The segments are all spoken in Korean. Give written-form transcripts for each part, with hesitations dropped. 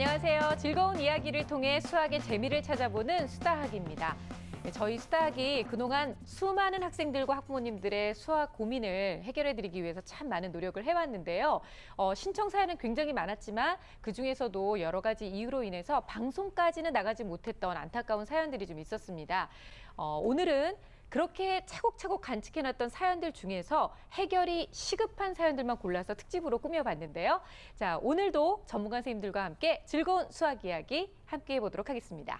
안녕하세요. 즐거운 이야기를 통해 수학의 재미를 찾아보는 수다학입니다. 저희 수다학이 그동안 수많은 학생들과 학부모님들의 수학 고민을 해결해드리기 위해서 참 많은 노력을 해왔는데요. 신청 사연은 굉장히 많았지만 그중에서도 여러 가지 이유로 인해서 방송까지는 나가지 못했던 안타까운 사연들이 좀 있었습니다. 오늘은 그렇게 차곡차곡 간직해놨던 사연들 중에서 해결이 시급한 사연들만 골라서 특집으로 꾸며봤는데요. 자, 오늘도 전문가 선생님들과 함께 즐거운 수학 이야기 함께 해보도록 하겠습니다.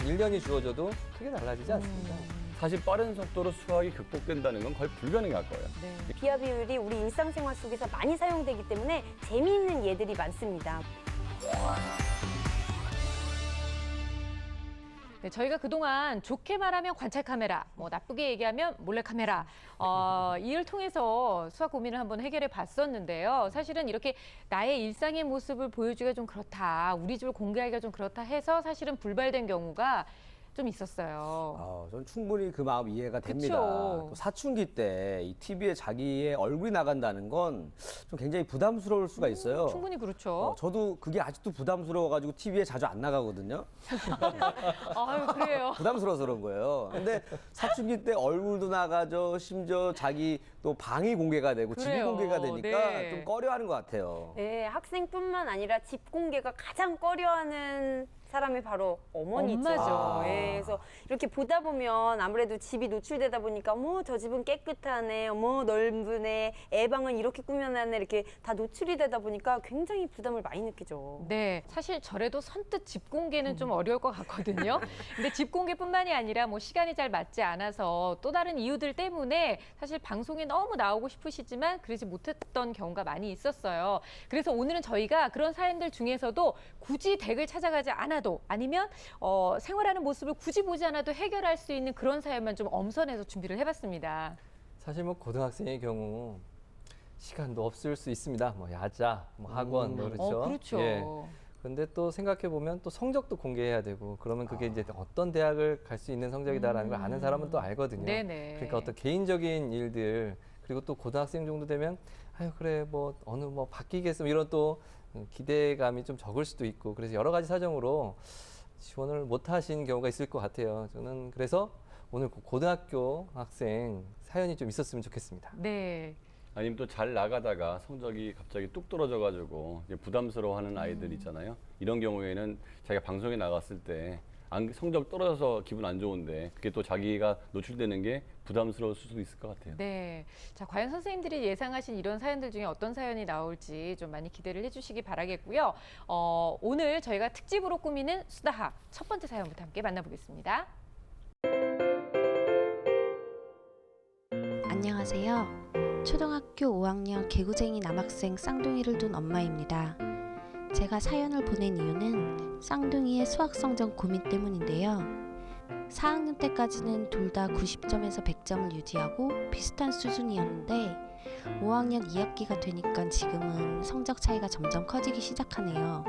일 년이 주어져도 크게 달라지지 않습니다. 사실 빠른 속도로 수학이 극복된다는 건 거의 불가능할 거예요. 네. 비화 비율이 우리 일상생활 속에서 많이 사용되기 때문에 재미있는 예들이 많습니다. 네, 저희가 그동안 좋게 말하면 관찰 카메라, 나쁘게 얘기하면 몰래 카메라, 이를 통해서 수학 고민을 한번 해결해 봤었는데요. 사실은 이렇게 나의 일상의 모습을 보여주기가 좀 그렇다, 우리 집을 공개하기가 좀 그렇다 해서 사실은 불발된 경우가 좀 있었어요. 저는 충분히 그 마음 이해가 됩니다. 그쵸. 또 사춘기 때 이 TV에 자기의 얼굴이 나간다는 건 좀 굉장히 부담스러울 수가 있어요. 충분히 그렇죠. 저도 그게 아직도 부담스러워가지고 TV에 자주 안 나가거든요. 아유, 그래요. 부담스러워서 그런 거예요. 근데 사춘기 때 얼굴도 나가죠. 심지어 자기 또 방이 공개가 되고 집이 그래요. 공개가 되니까 네. 좀 꺼려하는 것 같아요. 네, 학생뿐만 아니라 집 공개가 가장 꺼려하는 사람이 바로 어머니죠. 엄마죠. 네, 그래서 이렇게 보다 보면 아무래도 집이 노출되다 보니까 어머 저 집은 깨끗하네, 어머 넓으네, 애 방은 이렇게 꾸며놨네 이렇게 다 노출이 되다 보니까 굉장히 부담을 많이 느끼죠. 네, 사실 저래도 선뜻 집 공개는 좀 어려울 것 같거든요. 근데 집 공개뿐만이 아니라 시간이 잘 맞지 않아서 또 다른 이유들 때문에 사실 방송에 너무 나오고 싶으시지만 그러지 못했던 경우가 많이 있었어요. 그래서 오늘은 저희가 그런 사연들 중에서도 굳이 댁을 찾아가지 않아도 아니면 생활하는 모습을 굳이 보지 않아도 해결할 수 있는 그런 사연만 좀 엄선해서 준비를 해봤습니다. 사실 고등학생의 경우 시간도 없을 수 있습니다. 야자, 학원, 그렇죠. 그렇죠. 예. 근데 또 생각해 보면 또 성적도 공개해야 되고 그러면 그게 이제 어떤 대학을 갈 수 있는 성적이다라는 걸 아는 사람은 또 알거든요. 네네. 그러니까 어떤 개인적인 일들 그리고 또 고등학생 정도 되면 아유 그래 어느 바뀌겠음 이런 또 기대감이 좀 적을 수도 있고 그래서 여러 가지 사정으로 지원을 못 하신 경우가 있을 것 같아요. 저는 그래서 오늘 고등학교 학생 사연이 좀 있었으면 좋겠습니다. 네. 아니면 또 잘 나가다가 성적이 갑자기 뚝 떨어져가지고 이제 부담스러워하는 아이들 있잖아요. 이런 경우에는 자기가 방송에 나갔을 때 성적 떨어져서 기분 안 좋은데 그게 또 자기가 노출되는 게 부담스러울 수도 있을 것 같아요. 네. 자, 과연 선생님들이 예상하신 이런 사연들 중에 어떤 사연이 나올지 좀 많이 기대를 해주시기 바라겠고요. 오늘 저희가 특집으로 꾸미는 수다학 첫 번째 사연부터 함께 만나보겠습니다. 안녕하세요. 초등학교 5학년 개구쟁이 남학생 쌍둥이를 둔 엄마입니다. 제가 사연을 보낸 이유는 쌍둥이의 수학 성적 고민 때문인데요. 4학년 때까지는 둘 다 90점에서 100점을 유지하고 비슷한 수준이었는데 5학년 2학기가 되니까 지금은 성적 차이가 점점 커지기 시작하네요.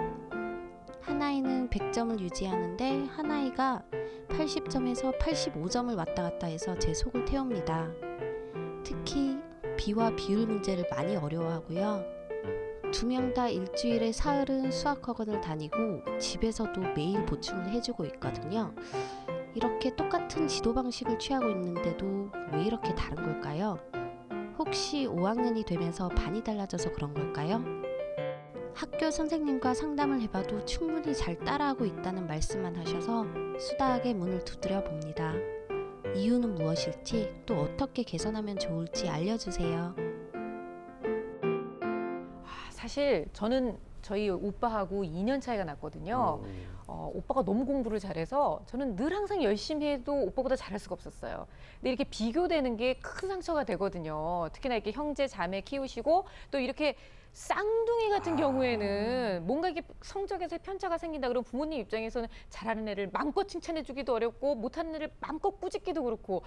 한 아이는 100점을 유지하는데 한 아이가 80점에서 85점을 왔다 갔다 해서 제 속을 태웁니다. 특히 비와 비율 문제를 많이 어려워하고요. 두 명 다 일주일에 사흘은 수학학원을 다니고 집에서도 매일 보충을 해주고 있거든요. 이렇게 똑같은 지도 방식을 취하고 있는데도 왜 이렇게 다른 걸까요? 혹시 5학년이 되면서 반이 달라져서 그런 걸까요? 학교 선생님과 상담을 해봐도 충분히 잘 따라하고 있다는 말씀만 하셔서 수다하게 문을 두드려 봅니다. 이유는 무엇일지 또 어떻게 개선하면 좋을지 알려주세요. 사실 저는 저희 오빠하고 2년 차이가 났거든요. 오빠가 너무 공부를 잘해서 저는 늘 항상 열심히 해도 오빠보다 잘할 수가 없었어요. 근데 이렇게 비교되는 게 큰 상처가 되거든요. 특히나 이렇게 형제 자매 키우시고 또 이렇게 쌍둥이 같은 경우에는 뭔가 이게 성적에서 편차가 생긴다 그러면 부모님 입장에서는 잘하는 애를 마음껏 칭찬해주기도 어렵고 못하는 애를 마음껏 꾸짖기도 그렇고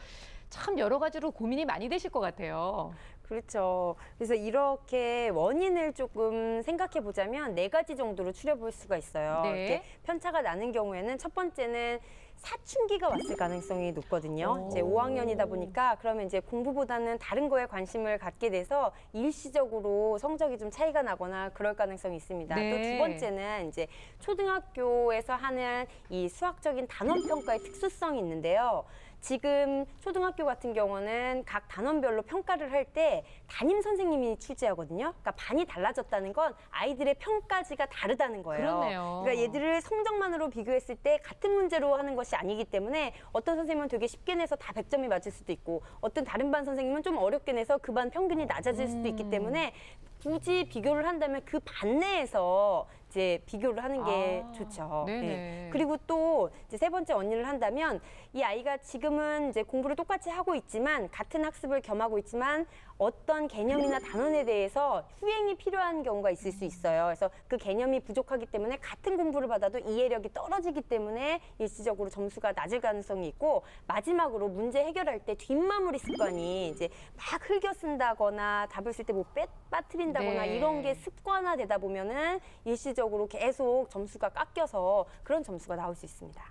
참 여러 가지로 고민이 많이 되실 것 같아요. 그렇죠. 그래서 이렇게 원인을 조금 생각해 보자면 4가지 정도로 추려볼 수가 있어요. 네. 이렇게 편차가 나는 경우에는 첫 번째는 사춘기가 왔을 가능성이 높거든요. 이제 5학년이다 보니까 그러면 이제 공부보다는 다른 거에 관심을 갖게 돼서 일시적으로 성적이 좀 차이가 나거나 그럴 가능성이 있습니다. 네. 또 두 번째는 이제 초등학교에서 하는 이 수학적인 단원 평가의 특수성이 있는데요. 지금 초등학교 같은 경우는 각 단원별로 평가를 할 때 담임 선생님이 출제하거든요. 그러니까 반이 달라졌다는 건 아이들의 평가지가 다르다는 거예요. 그렇네요. 그러니까 얘들을 성적만으로 비교했을 때 같은 문제로 하는 것이 아니기 때문에 어떤 선생님은 되게 쉽게 내서 다 100점이 맞을 수도 있고 어떤 다른 반 선생님은 좀 어렵게 내서 그 반 평균이 낮아질 수도 있기 때문에 굳이 비교를 한다면 그 반 내에서 이제 비교를 하는 게 좋죠. 네네. 네. 그리고 또 이제 세 번째 원인을 한다면 이 아이가 지금은 이제 공부를 똑같이 하고 있지만 같은 학습을 겸하고 있지만 어떤 개념이나 단원에 대해서 후행이 필요한 경우가 있을 수 있어요. 그래서 그 개념이 부족하기 때문에 같은 공부를 받아도 이해력이 떨어지기 때문에 일시적으로 점수가 낮을 가능성이 있고 마지막으로 문제 해결할 때 뒷마무리 습관이 이제 막 흘겨 쓴다거나 답을 쓸 때 뭐 빠뜨린다거나 네. 이런 게 습관화되다 보면은 일시적으로 계속 점수가 깎여서 그런 점수가 나올 수 있습니다.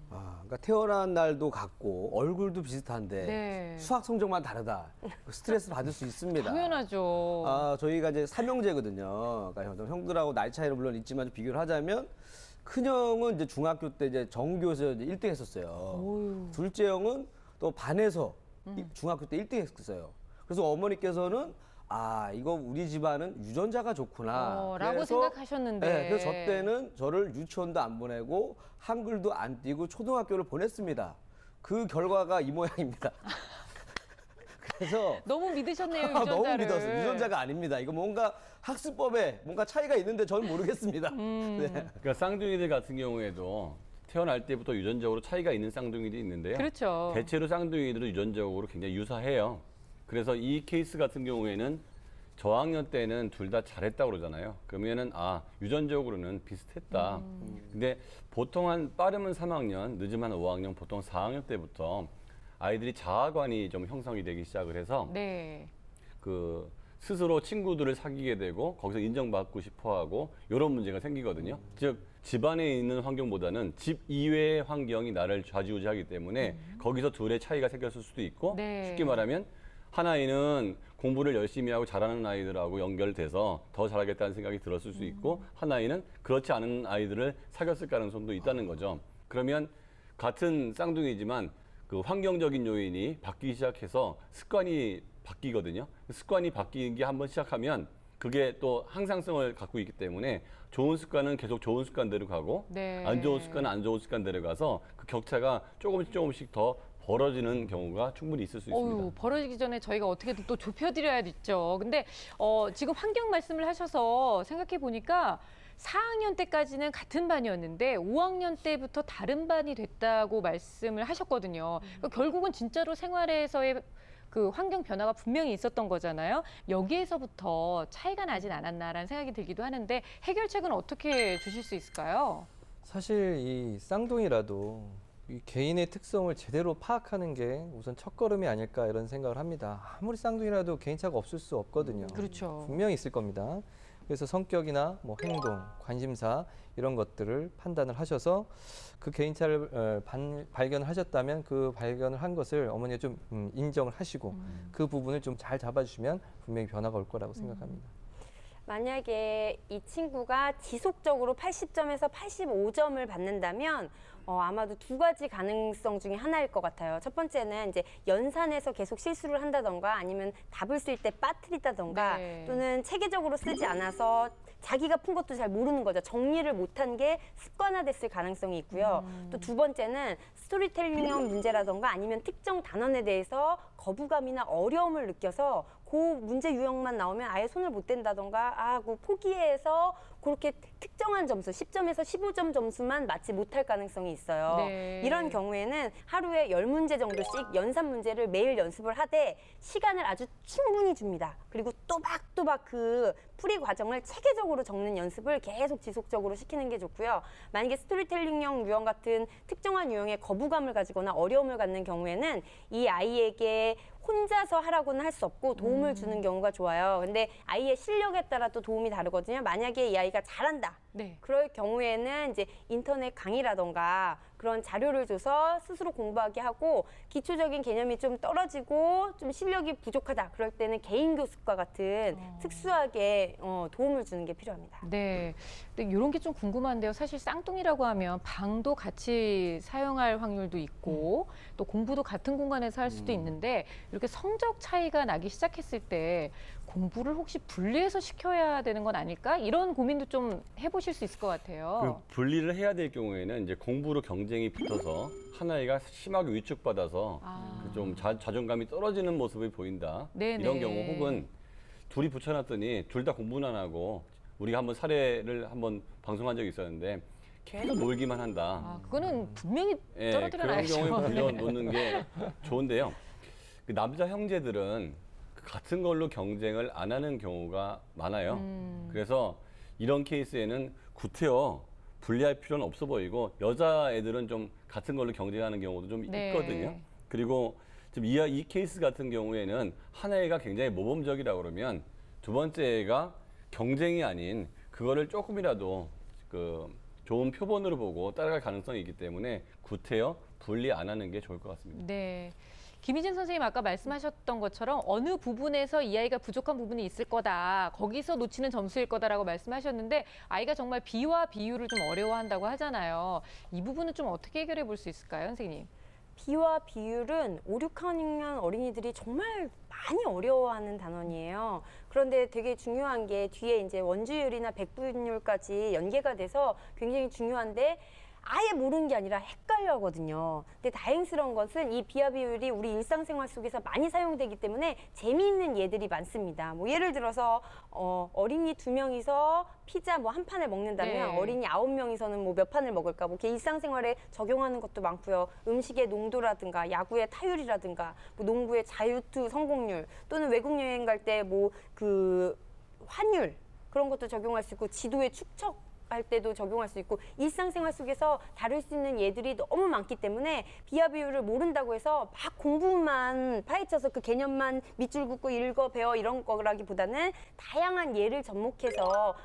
그러니까 태어난 날도 같고 얼굴도 비슷한데 네. 수학 성적만 다르다. 스트레스 받을 수 있습니다. 당연하죠. 저희가 이제 삼형제거든요. 그러니까 형들하고 나이 차이는 물론 있지만 비교를 하자면 큰 형은 이제 중학교 때 이제 전교에서 이제 1등 했었어요. 둘째 형은 또 반에서 중학교 때 1등 했었어요. 그래서 어머니께서는 이거 우리 집안은 유전자가 좋구나. 라고 그래서 생각하셨는데. 네, 그래서 저 때는 저를 유치원도 안 보내고 한글도 안 띄고 초등학교를 보냈습니다. 그 결과가 이 모양입니다. 그래서 너무 믿으셨네요, 유전자를. 너무 믿었어요. 유전자가 아닙니다. 이거 뭔가 학습법에 뭔가 차이가 있는데 저는 모르겠습니다. 네. 그러니까 쌍둥이들 같은 경우에도 태어날 때부터 유전적으로 차이가 있는 쌍둥이들이 있는데요. 그렇죠. 대체로 쌍둥이들은 유전적으로 굉장히 유사해요. 그래서 이 케이스 같은 경우에는 저학년 때는 둘 다 잘했다고 그러잖아요. 그러면은 유전적으로는 비슷했다. 근데 보통 빠르면 3학년, 늦으면 5학년, 보통 4학년 때부터 아이들이 자아관이 좀 형성이 되기 시작을 해서 네. 그 스스로 친구들을 사귀게 되고 거기서 인정받고 싶어하고 이런 문제가 생기거든요. 즉 집안에 있는 환경보다는 집 이외의 환경이 나를 좌지우지하기 때문에 거기서 둘의 차이가 생겼을 수도 있고 네. 쉽게 말하면 한 아이는 공부를 열심히 하고 잘하는 아이들하고 연결돼서 더 잘하겠다는 생각이 들었을 수 있고 한 아이는 그렇지 않은 아이들을 사귀었을 가능성도 있다는 거죠. 그러면 같은 쌍둥이지만 그 환경적인 요인이 바뀌기 시작해서 습관이 바뀌거든요. 습관이 바뀌는 게 한번 시작하면 그게 또 항상성을 갖고 있기 때문에 좋은 습관은 계속 좋은 습관대로 가고 네. 안 좋은 습관은 안 좋은 습관대로 가서 그 격차가 조금씩 더 벌어지는 경우가 충분히 있을 수 있습니다. 벌어지기 전에 저희가 어떻게든 또 좁혀드려야겠죠. 근데 지금 환경 말씀을 하셔서 생각해 보니까 4학년 때까지는 같은 반이었는데 5학년 때부터 다른 반이 됐다고 말씀을 하셨거든요. 그러니까 결국은 진짜로 생활에서의 그 환경 변화가 분명히 있었던 거잖아요. 여기에서부터 차이가 나진 않았나라는 생각이 들기도 하는데 해결책은 어떻게 주실 수 있을까요? 사실 이 쌍둥이라도 이 개인의 특성을 제대로 파악하는 게 우선 첫걸음이 아닐까 이런 생각을 합니다. 아무리 쌍둥이라도 개인차가 없을 수 없거든요. 그렇죠. 분명히 있을 겁니다. 그래서 성격이나 뭐 행동, 관심사 이런 것들을 판단을 하셔서 그 개인차를 발견을 하셨다면 그 발견을 한 것을 어머니가 좀 인정을 하시고 그 부분을 좀 잘 잡아주시면 분명히 변화가 올 거라고 생각합니다. 만약에 이 친구가 지속적으로 80점에서 85점을 받는다면 아마도 2가지 가능성 중에 하나일 것 같아요. 첫 번째는 이제 연산에서 계속 실수를 한다던가 아니면 답을 쓸 때 빠뜨리다던가 네. 또는 체계적으로 쓰지 않아서 자기가 푼 것도 잘 모르는 거죠. 정리를 못한 게 습관화됐을 가능성이 있고요. 또 두 번째는 스토리텔링형 문제라던가 아니면 특정 단원에 대해서 거부감이나 어려움을 느껴서 그 문제 유형만 나오면 아예 손을 못 댄다던가 그 포기해서 그렇게 특정한 점수 10점에서 15점 점수만 맞지 못할 가능성이 있어요. 네. 이런 경우에는 하루에 10문제 정도씩 연산 문제를 매일 연습을 하되 시간을 아주 충분히 줍니다. 그리고 또박또박 그 풀이 과정을 체계적으로 적는 연습을 계속 지속적으로 시키는 게 좋고요. 만약에 스토리텔링형 유형 같은 특정한 유형에 거부감을 가지거나 어려움을 갖는 경우에는 이 아이에게 혼자서 하라고는 할 수 없고 도움을 주는 경우가 좋아요. 근데 아이의 실력에 따라 또 도움이 다르거든요. 만약에 이 아이가 잘한다. 네. 그럴 경우에는 이제 인터넷 강의라던가 그런 자료를 줘서 스스로 공부하게 하고 기초적인 개념이 좀 떨어지고 좀 실력이 부족하다. 그럴 때는 개인 교습과 같은 특수하게 도움을 주는 게 필요합니다. 네. 근데 이런 게 좀 궁금한데요. 사실 쌍둥이라고 하면 방도 같이 사용할 확률도 있고 또 공부도 같은 공간에서 할 수도 있는데 이렇게 성적 차이가 나기 시작했을 때 공부를 혹시 분리해서 시켜야 되는 건 아닐까? 이런 고민도 좀 해보실 수 있을 것 같아요. 그 분리를 해야 될 경우에는 이제 공부로 경쟁이 붙어서 한 아이가 심하게 위축받아서 그좀 자존감이 떨어지는 모습이 보인다. 네네. 이런 경우 혹은 둘이 붙여놨더니 둘 다 공부는 안 하고 우리가 한번 사례를 한번 방송한 적이 있었는데 계속 놀기만 한다. 그거는 분명히 예, 떨어뜨려 그런 놔야죠. 경우에 불려놓는 게 좋은데요. 그 남자 형제들은 그 같은 걸로 경쟁을 안 하는 경우가 많아요. 그래서 이런 케이스에는 구태여 분리할 필요는 없어 보이고 여자애들은 좀 같은 걸로 경쟁하는 경우도 좀 네. 있거든요. 그리고 지금 이 케이스 같은 경우에는 한 애가 굉장히 모범적이라 그러면 두 번째 애가 경쟁이 아닌 그거를 조금이라도 그 좋은 표본으로 보고 따라갈 가능성이 있기 때문에 구태여 분리 안 하는 게 좋을 것 같습니다. 네. 김희진 선생님 아까 말씀하셨던 것처럼 어느 부분에서 이 아이가 부족한 부분이 있을 거다. 거기서 놓치는 점수일 거다라고 말씀하셨는데 아이가 정말 비와 비유를 좀 어려워한다고 하잖아요. 이 부분은 좀 어떻게 해결해 볼 수 있을까요, 선생님? 비와 비율은 5, 6학년 어린이들이 정말 많이 어려워하는 단원이에요. 그런데 되게 중요한 게 뒤에 이제 원주율이나 백분율까지 연계가 돼서 굉장히 중요한데 아예 모르는 게 아니라 헷갈려 하거든요. 근데 다행스러운 것은 이 비하 비율이 우리 일상생활 속에서 많이 사용되기 때문에 재미있는 예들이 많습니다. 뭐 예를 들어서 어린이 2명이서 피자 뭐 한 판을 먹는다면 네. 어린이 9명이서는 뭐 몇 판을 먹을까? 뭐 이렇게 일상생활에 적용하는 것도 많고요. 음식의 농도라든가 야구의 타율이라든가 뭐 농구의 자유투 성공률 또는 외국 여행 갈 때 뭐 그 환율 그런 것도 적용할 수 있고 지도의 축척 할 때도 적용할 수 있고 일상생활 속에서 다룰 수 있는 예들이 너무 많기 때문에 비하 비율을 모른다고 해서 막 공부만 파헤쳐서 그 개념만 밑줄 긋고 읽어 배워 이런 거라기보다는 다양한 예를 접목해서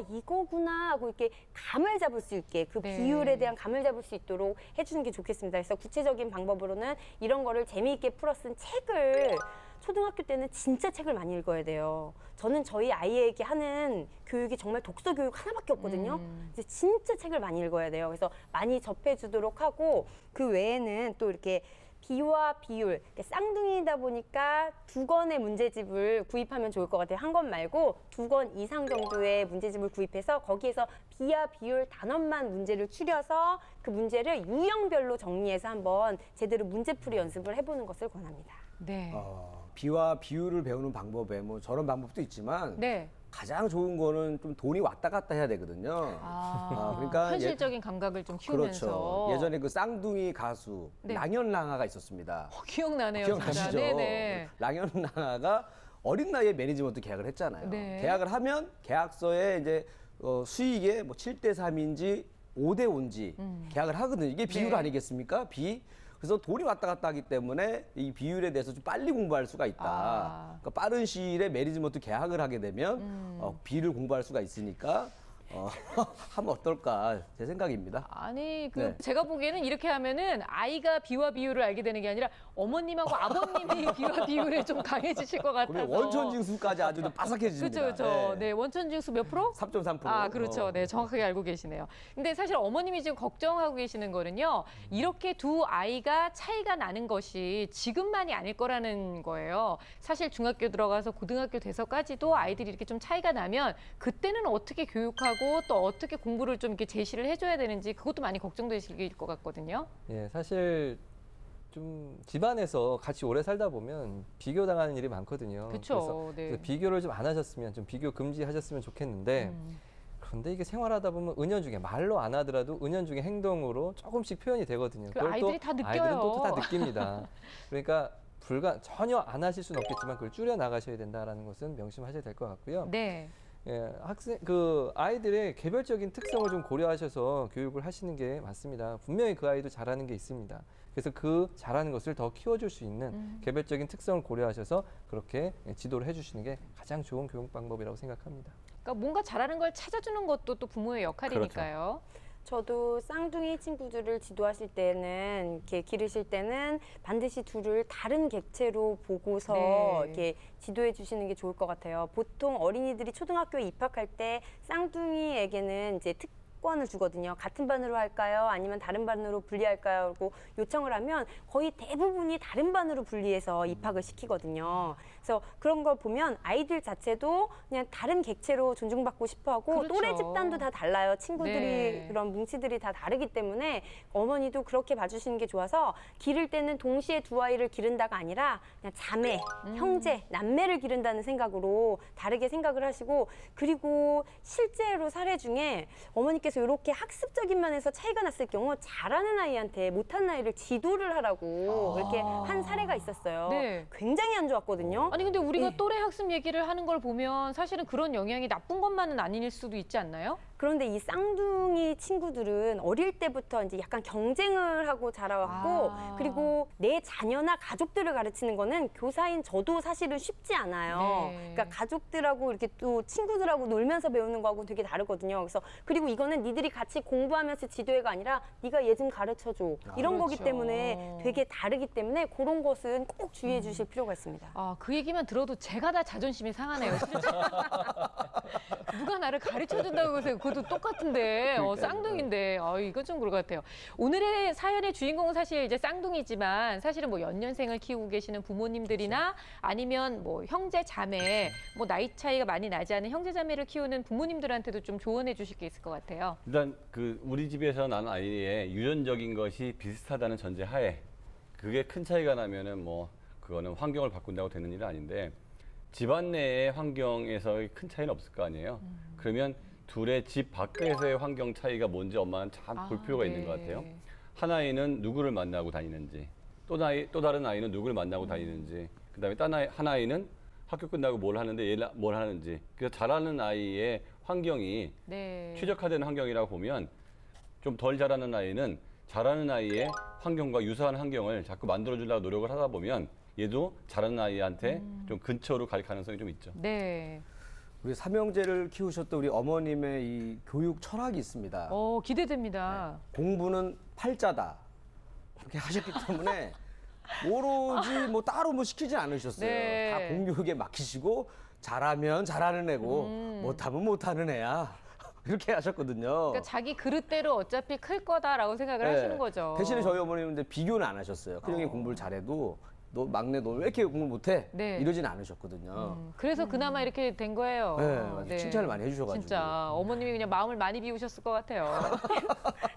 이거구나 하고 이렇게 감을 잡을 수 있게 그 네. 비율에 대한 감을 잡을 수 있도록 해주는 게 좋겠습니다. 그래서 구체적인 방법으로는 이런 거를 재미있게 풀어 쓴 책을 초등학교 때는 진짜 책을 많이 읽어야 돼요. 저는 저희 아이에게 하는 교육이 정말 독서 교육 하나밖에 없거든요. 이제 진짜 책을 많이 읽어야 돼요. 그래서 많이 접해주도록 하고 그 외에는 또 이렇게 비와 비율, 쌍둥이다 보니까 2권의 문제집을 구입하면 좋을 것 같아요. 한 권 말고 2권 이상 정도의 문제집을 구입해서 거기에서 비와 비율 단원만 문제를 추려서 그 문제를 유형별로 정리해서 한번 제대로 문제풀이 연습을 해보는 것을 권합니다. 네. 비와 비율을 배우는 방법에 뭐 저런 방법도 있지만 네. 가장 좋은 거는 좀 돈이 왔다 갔다 해야 되거든요. 그러니까 현실적인 감각을 좀 키우면서. 그렇죠. 예전에 그 쌍둥이 가수 네. 랑현랑아가 있었습니다. 기억나네요. 진짜. 기억나시죠? 네네. 랑현랑아가 어린 나이에 매니지먼트 계약을 했잖아요. 네. 계약을 하면 계약서에 이제 수익의 뭐 7대 3인지 5대 5인지 계약을 하거든요. 이게 비율 네. 아니겠습니까? 그래서 돈이 왔다 갔다 하기 때문에 이 비율에 대해서 좀 빨리 공부할 수가 있다. 그러니까 빠른 시일에 매니지먼트 계약을 하게 되면 비율을 공부할 수가 있으니까 하면 어떨까 제 생각입니다. 아니, 네. 제가 보기에는 이렇게 하면은 아이가 비와 비율을 알게 되는 게 아니라 어머님하고 아버님이 비와 비율에 좀 강해지실 것 같아서. 그러면 원천징수까지 아주 바삭해집니다. 그렇죠, 그렇죠. 네, 원천징수 몇 프로? 3.3%. 그렇죠. 네, 정확하게 알고 계시네요. 근데 사실 어머님이 지금 걱정하고 계시는 거는요. 이렇게 두 아이가 차이가 나는 것이 지금만이 아닐 거라는 거예요. 사실 중학교 들어가서 고등학교 돼서까지도 아이들이 이렇게 좀 차이가 나면 그때는 어떻게 교육하고 또 어떻게 공부를 좀 이렇게 제시를 해줘야 되는지 그것도 많이 걱정되실 것 같거든요. 예, 사실 좀 집안에서 같이 오래 살다 보면 비교당하는 일이 많거든요. 그렇죠. 네. 그래서 비교를 좀 안 하셨으면, 좀 비교 금지하셨으면 좋겠는데 그런데 이게 생활하다 보면 은연중에 말로 안 하더라도 은연중에 행동으로 조금씩 표현이 되거든요. 그 그걸 또 아이들이 다 느껴요. 아이들은 또 다 느낍니다. 그러니까 전혀 안 하실 수는 없겠지만 그걸 줄여 나가셔야 된다라는 것은 명심하셔야 될 것 같고요. 네. 예, 아이들의 개별적인 특성을 좀 고려하셔서 교육을 하시는 게 맞습니다. 분명히 그 아이도 잘하는 게 있습니다. 그래서 그 잘하는 것을 더 키워줄 수 있는 개별적인 특성을 고려하셔서 그렇게 지도를 해주시는 게 가장 좋은 교육 방법이라고 생각합니다. 그러니까 뭔가 잘하는 걸 찾아주는 것도 또 부모의 역할이니까요. 저도 쌍둥이 친구들을 지도하실 때는 이렇게 기르실 때는 반드시 둘을 다른 객체로 보고서 네. 이렇게 지도해 주시는 게 좋을 것 같아요. 보통 어린이들이 초등학교에 입학할 때 쌍둥이에게는 이제 특권을 주거든요. 같은 반으로 할까요? 아니면 다른 반으로 분리할까요? 그리고 요청을 하면 거의 대부분이 다른 반으로 분리해서 입학을 시키거든요. 그래서 그런 걸 보면 아이들 자체도 그냥 다른 객체로 존중받고 싶어하고 그렇죠. 또래 집단도 다 달라요. 친구들이 네. 그런 뭉치들이 다 다르기 때문에 어머니도 그렇게 봐주시는 게 좋아서 기를 때는 동시에 두 아이를 기른다가 아니라 그냥 자매, 형제, 남매를 기른다는 생각으로 다르게 생각을 하시고 그리고 실제로 사례 중에 어머니께서 이렇게 학습적인 면에서 차이가 났을 경우 잘하는 아이한테 못하는 아이를 지도를 하라고 이렇게 한 사례가 있었어요. 네. 굉장히 안 좋았거든요. 아니 근데 우리가 네. 또래 학습 얘기를 하는 걸 보면 사실은 그런 영향이 나쁜 것만은 아닐 수도 있지 않나요? 그런데 이 쌍둥이 친구들은 어릴 때부터 이제 약간 경쟁을 하고 자라왔고 아. 그리고 내 자녀나 가족들을 가르치는 거는 교사인 저도 사실은 쉽지 않아요. 네. 그러니까 가족들하고 이렇게 또 친구들하고 놀면서 배우는 거하고는 되게 다르거든요. 그래서 그리고 이거는 니들이 같이 공부하면서 지도회가 아니라 네가 얘 좀 가르쳐줘 이런 거기 그렇죠. 때문에 되게 다르기 때문에 그런 것은 꼭 주의해 주실 필요가 있습니다. 아, 그 얘기만 들어도 제가 다 자존심이 상하네요. 누가 나를 가르쳐준다고 해서 그것도 똑같은데 쌍둥이인데 이건 좀 그럴 것 같아요. 오늘의 사연의 주인공은 사실 이제 쌍둥이지만 사실은 뭐 연년생을 키우고 계시는 부모님들이나 아니면 뭐 형제 자매 뭐 나이 차이가 많이 나지 않은 형제 자매를 키우는 부모님들한테도 좀 조언해 주실 게 있을 것 같아요. 일단 그 우리 집에서 난 아이의 유전적인 것이 비슷하다는 전제 하에 그게 큰 차이가 나면은 뭐 그거는 환경을 바꾼다고 되는 일은 아닌데 집안 내의 환경에서의 큰 차이는 없을 거 아니에요. 그러면 둘의 집 밖에서의 환경 차이가 뭔지 엄마는 참 볼 필요가 있는 것 같아요. 한 아이는 누구를 만나고 다니는지, 또 다른 아이는 누구를 만나고 다니는지, 그다음에 한 아이는 학교 끝나고 뭘 하는데 얘는 뭘 하는지. 그래서 잘하는 아이의 환경이 네. 최적화된 환경이라고 보면 좀 덜 잘하는 아이는 잘하는 아이의 환경과 유사한 환경을 자꾸 만들어주려고 노력을 하다 보면 얘도 잘하는 아이한테 좀 근처로 갈 가능성이 좀 있죠. 네. 우리 삼형제를 키우셨던 우리 어머님의 이 교육 철학이 있습니다. 기대됩니다. 공부는 팔자다. 이렇게 하셨기 때문에 오로지 뭐 따로 뭐 시키지 않으셨어요. 네. 다 공교육에 맡기시고 잘하면 잘하는 애고 못하면 못하는 애야. 이렇게 하셨거든요. 그러니까 자기 그릇대로 어차피 클 거다라고 생각을 네. 하시는 거죠. 대신에 저희 어머님은 이제 비교는 안 하셨어요. 큰형이 공부를 잘해도 너 막내 너 왜 이렇게 공부 못해? 네. 이러진 않으셨거든요. 그래서 그나마 이렇게 된 거예요. 네, 맞아요. 칭찬을 많이 해주셔가지고. 진짜 어머님이 그냥 마음을 많이 비우셨을 것 같아요.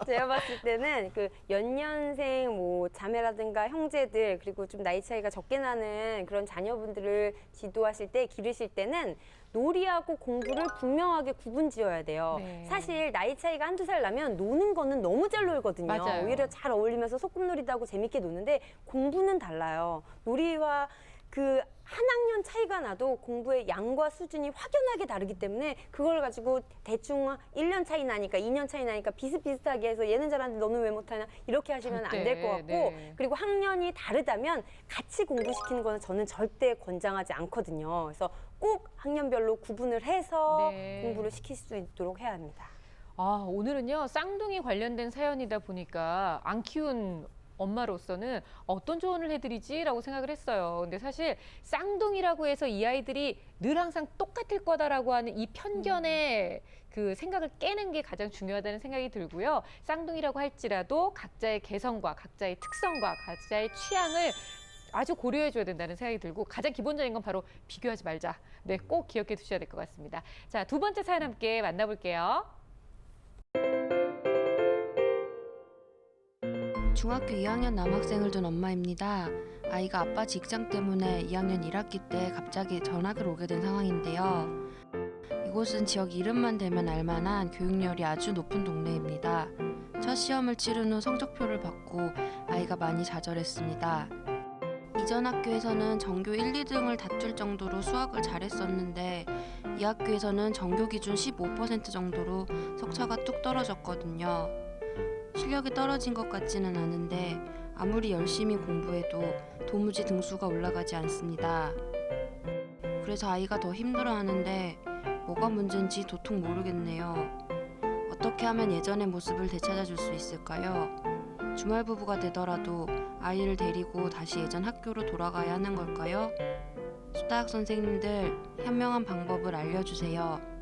제가 봤을 때는 그 연년생 뭐 자매라든가 형제들 그리고 좀 나이 차이가 적게 나는 그런 자녀분들을 지도하실 때 기르실 때는 놀이하고 공부를 분명하게 구분 지어야 돼요. 네. 사실 나이 차이가 한두 살 나면 노는 거는 너무 잘 놀거든요. 맞아요. 오히려 잘 어울리면서 소꿉놀이도 하고 재밌게 노는데 공부는 달라요. 놀이와 그 한 학년 차이가 나도 공부의 양과 수준이 확연하게 다르기 때문에 그걸 가지고 대충 1년 차이 나니까 2년 차이 나니까 비슷비슷하게 해서 얘는 잘하는데 너는 왜 못하냐 이렇게 하시면 안 될 것 같고 네. 그리고 학년이 다르다면 같이 공부시키는 거는 저는 절대 권장하지 않거든요. 그래서 꼭 학년별로 구분을 해서 네. 공부를 시킬 수 있도록 해야 합니다. 오늘은요 쌍둥이 관련된 사연이다 보니까 안 키운 엄마로서는 어떤 조언을 해드리지라고 생각을 했어요. 근데 사실 쌍둥이라고 해서 이 아이들이 늘 항상 똑같을 거다라고 하는 이 편견의 그 생각을 깨는 게 가장 중요하다는 생각이 들고요. 쌍둥이라고 할지라도 각자의 개성과 각자의 특성과 각자의 취향을 아주 고려해줘야 된다는 생각이 들고 가장 기본적인 건 바로 비교하지 말자. 네, 꼭 기억해 두셔야 될 것 같습니다. 자, 두 번째 사연 함께 만나볼게요. 중학교 2학년 남학생을 둔 엄마입니다. 아이가 아빠 직장 때문에 2학년 1학기 때 갑자기 전학을 오게 된 상황인데요. 이곳은 지역 이름만 대면 알만한 교육열이 아주 높은 동네입니다. 첫 시험을 치른 후 성적표를 받고 아이가 많이 좌절했습니다. 이전 학교에서는 전교 1, 2등을 다툴 정도로 수학을 잘했었는데 이 학교에서는 전교 기준 15% 정도로 석차가 뚝 떨어졌거든요. 실력이 떨어진 것 같지는 않은데 아무리 열심히 공부해도 도무지 등수가 올라가지 않습니다. 그래서 아이가 더 힘들어하는데 뭐가 문제인지 도통 모르겠네요. 어떻게 하면 예전의 모습을 되찾아줄 수 있을까요? 주말 부부가 되더라도 아이를 데리고 다시 예전 학교로 돌아가야 하는 걸까요? 수다학 선생님들 현명한 방법을 알려주세요.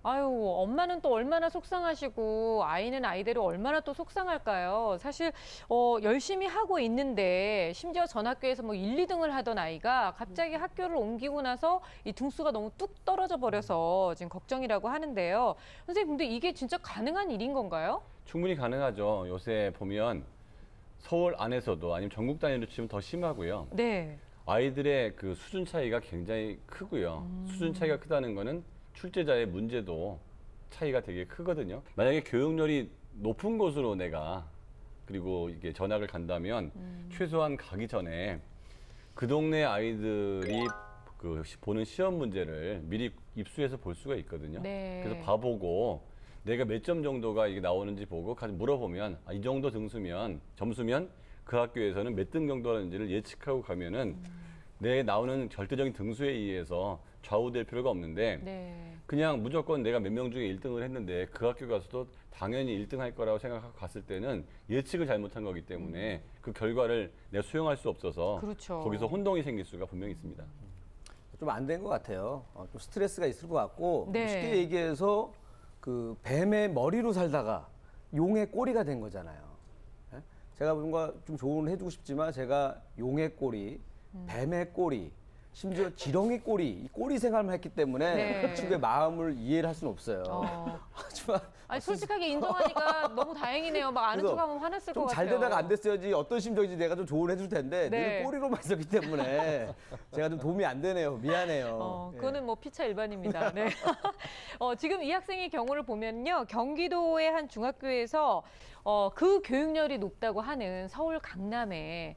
아유, 엄마는 또 얼마나 속상하시고 아이는 아이대로 얼마나 또 속상할까요? 사실 열심히 하고 있는데 심지어 전 학교에서 뭐 1, 2등을 하던 아이가 갑자기 학교를 옮기고 나서 이 등수가 너무 뚝 떨어져 버려서 지금 걱정이라고 하는데요. 선생님, 근데 이게 진짜 가능한 일인 건가요? 충분히 가능하죠. 요새 보면 서울 안에서도 아니면 전국 단위로 치면 더 심하고요. 네. 아이들의 그 수준 차이가 굉장히 크고요. 수준 차이가 크다는 거는 출제자의 문제도 차이가 되게 크거든요. 만약에 교육열이 높은 곳으로 내가 그리고 이게 전학을 간다면 최소한 가기 전에 그 동네 아이들이 그 보는 시험 문제를 미리 입수해서 볼 수가 있거든요. 네. 그래서 봐보고 내가 몇 점 정도가 이게 나오는지 보고 가서 물어보면 이 정도 점수면 그 학교에서는 몇 등 정도라는지를 예측하고 가면은 내 나오는 절대적인 등수에 의해서 좌우될 필요가 없는데 네. 그냥 무조건 내가 몇 명 중에 1등을 했는데 그 학교 가서도 당연히 1등 할 거라고 생각하고 갔을 때는 예측을 잘못한 거기 때문에 그 결과를 내가 수용할 수 없어서 그렇죠. 거기서 혼동이 생길 수가 분명히 있습니다. 좀 안 된 것 같아요. 좀 스트레스가 있을 것 같고 네. 쉽게 얘기해서 그 뱀의 머리로 살다가 용의 꼬리가 된 거잖아요. 예? 제가 뭔가 좀 조언을 해주고 싶지만 제가 용의 꼬리, 뱀의 꼬리, 심지어 지렁이 꼬리, 이 꼬리 생활만 했기 때문에 네. 그 친구의 마음을 이해를 할 수는 없어요. 하지만 아니, 솔직하게 인정하니까 너무 다행이네요. 막 아는 그래서 척하면 화났을 것 좀 같아요. 잘 되다가 안 됐어야지 어떤 심정인지 내가 좀 조언을 해줄 텐데 네. 늘 꼬리로만 있었기 때문에 제가 좀 도움이 안 되네요. 미안해요. 그거는 뭐 피차 일반입니다. 네. 지금 이 학생의 경우를 보면요. 경기도의 한 중학교에서 그 교육열이 높다고 하는 서울 강남에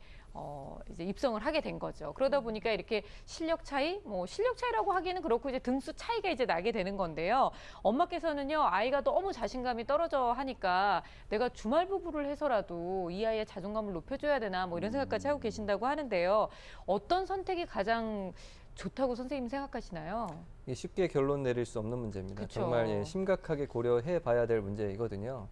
이제 입성을 하게 된 거죠. 그러다 보니까 이렇게 실력 차이라고 하기는 그렇고 이제 등수 차이가 이제 나게 되는 건데요. 엄마께서는요, 아이가 너무 자신감이 떨어져 하니까 내가 주말 부부를 해서라도 이 아이의 자존감을 높여줘야 되나 뭐 이런 생각까지 하고 계신다고 하는데요. 어떤 선택이 가장 좋다고 선생님 생각하시나요? 이게 쉽게 결론 내릴 수 없는 문제입니다. 그쵸. 정말 심각하게 고려해 봐야 될 문제이거든요.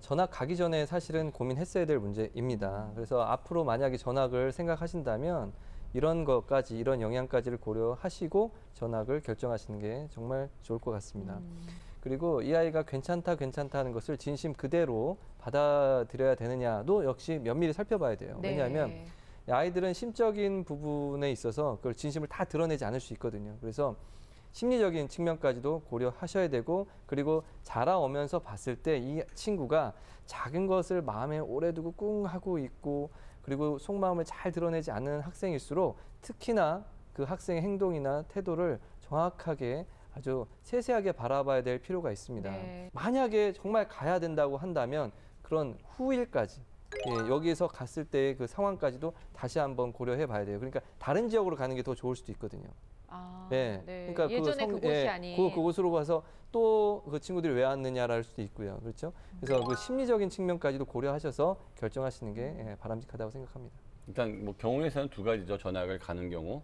전학 가기 전에 사실은 고민했어야 될 문제입니다. 그래서 앞으로 만약에 전학을 생각하신다면 이런 것까지, 이런 영향까지를 고려하시고 전학을 결정하시는 게 정말 좋을 것 같습니다. 그리고 이 아이가 괜찮다 하는 것을 진심 그대로 받아들여야 되느냐도 역시 면밀히 살펴봐야 돼요. 네. 왜냐하면 아이들은 심적인 부분에 있어서 그걸 진심을 다 드러내지 않을 수 있거든요. 그래서 심리적인 측면까지도 고려하셔야 되고, 그리고 자라오면서 봤을 때 이 친구가 작은 것을 마음에 오래 두고 꿍 하고 있고, 그리고 속마음을 잘 드러내지 않는 학생일수록 특히나 그 학생의 행동이나 태도를 정확하게 아주 세세하게 바라봐야 될 필요가 있습니다. 네. 만약에 정말 가야 된다고 한다면 그런 후일까지, 여기에서 갔을 때의 그 상황까지도 다시 한번 고려해 봐야 돼요. 그러니까 다른 지역으로 가는 게 더 좋을 수도 있거든요. 네. 그러니까 예전에 그곳이 아닌. 그곳으로 가서 또 그 친구들이 왜 왔느냐를 알 수도 있고요. 그렇죠? 그래서 그 심리적인 측면까지도 고려하셔서 결정하시는 게 바람직하다고 생각합니다. 일단 뭐 경우에서는 두 가지죠. 전학을 가는 경우,